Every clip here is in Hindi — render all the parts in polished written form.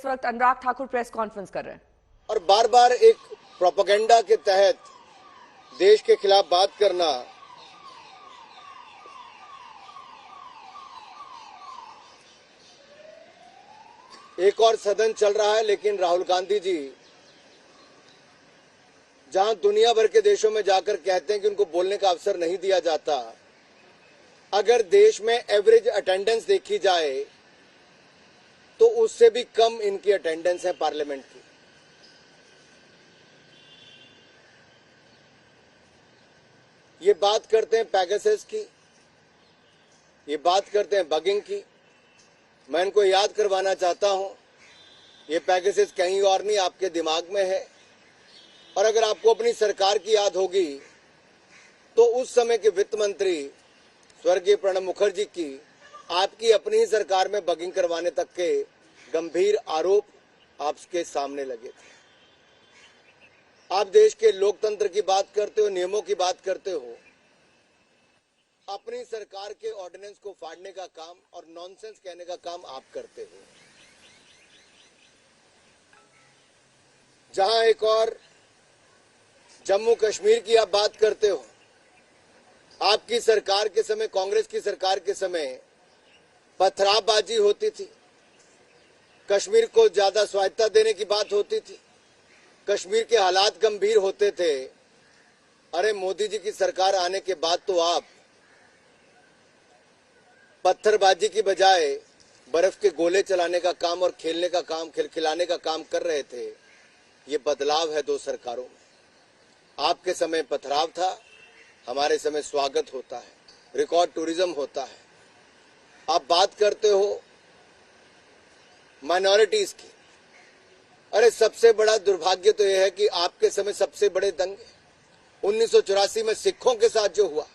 इस वक्त अनुराग ठाकुर प्रेस कॉन्फ्रेंस कर रहे हैं और बार बार एक प्रोपेगेंडा के तहत देश के खिलाफ बात करना एक और सदन चल रहा है, लेकिन राहुल गांधी जी जहां दुनिया भर के देशों में जाकर कहते हैं कि उनको बोलने का अवसर नहीं दिया जाता, अगर देश में एवरेज अटेंडेंस देखी जाए तो उससे भी कम इनकी अटेंडेंस है पार्लियामेंट की। ये बात करते हैं पैगासस की, ये बात करते हैं बगिंग की। मैं इनको याद करवाना चाहता हूं, ये पैगासस कहीं और नहीं, आपके दिमाग में है। और अगर आपको अपनी सरकार की याद होगी तो उस समय के वित्त मंत्री स्वर्गीय प्रणब मुखर्जी की आपकी अपनी ही सरकार में बगिंग करवाने तक के गंभीर आरोप आपके सामने लगे थे। आप देश के लोकतंत्र की बात करते हो, नियमों की बात करते हो, अपनी सरकार के ऑर्डिनेंस को फाड़ने का काम और नॉनसेंस कहने का काम आप करते हो। जहां एक और जम्मू कश्मीर की आप बात करते हो, आपकी सरकार के समय, कांग्रेस की सरकार के समय पथरावबाजी होती थी, कश्मीर को ज्यादा स्वायत्तता देने की बात होती थी, कश्मीर के हालात गंभीर होते थे। अरे मोदी जी की सरकार आने के बाद तो आप पत्थरबाजी की बजाय बर्फ के गोले चलाने का काम और खेलने का काम, खिलखिलाने का काम कर रहे थे। ये बदलाव है दो सरकारों में। आपके समय पथराव था, हमारे समय स्वागत होता है, रिकॉर्ड टूरिज्म होता है। आप बात करते हो माइनॉरिटीज की। अरे सबसे बड़ा दुर्भाग्य तो यह है कि आपके समय सबसे बड़े दंगे 1984 में सिखों के साथ जो हुआ,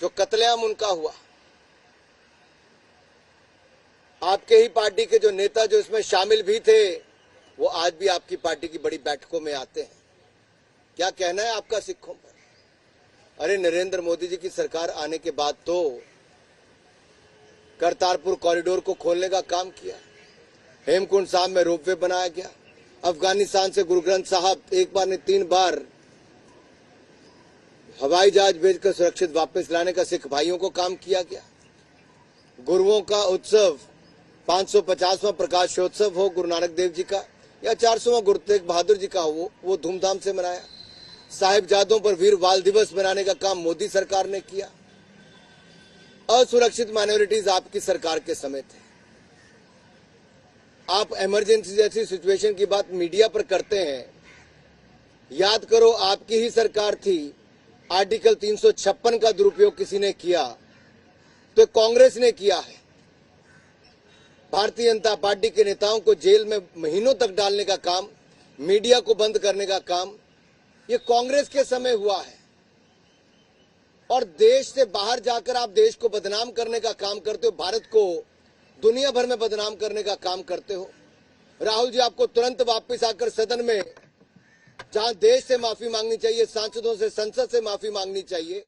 जो कत्लेआम उनका हुआ, आपके ही पार्टी के जो नेता जो इसमें शामिल भी थे, वो आज भी आपकी पार्टी की बड़ी बैठकों में आते हैं। क्या कहना है आपका सिखों पर? अरे नरेंद्र मोदी जी की सरकार आने के बाद तो करतारपुर कॉरिडोर को खोलने का काम किया, हेमकुंड साहब में रोपवे बनाया गया, अफगानिस्तान से गुरु ग्रंथ साहब एक बार नहीं 3 बार हवाई जहाज भेजकर सुरक्षित वापस लाने का सिख भाइयों को काम किया गया। गुरुओं का उत्सव 550वां प्रकाशोत्सव हो गुरु नानक देव जी का या 400वां गुरु तेग बहादुर जी का हो, वो धूमधाम से मनाया। साहिबजादों पर वीर बाल दिवस मनाने का काम मोदी सरकार ने किया। असुरक्षित माइनॉरिटीज आपकी सरकार के समय थे। आप इमरजेंसी जैसी सिचुएशन की बात मीडिया पर करते हैं। याद करो, आपकी ही सरकार थी, आर्टिकल 356 का दुरुपयोग किसी ने किया तो कांग्रेस ने किया है। भारतीय जनता पार्टी के नेताओं को जेल में महीनों तक डालने का काम, मीडिया को बंद करने का काम, ये कांग्रेस के समय हुआ है। और देश से बाहर जाकर आप देश को बदनाम करने का काम करते हो, भारत को दुनिया भर में बदनाम करने का काम करते हो। राहुल जी, आपको तुरंत वापस आकर सदन में, जहां देश से माफी मांगनी चाहिए, सांसदों से, संसद से माफी मांगनी चाहिए।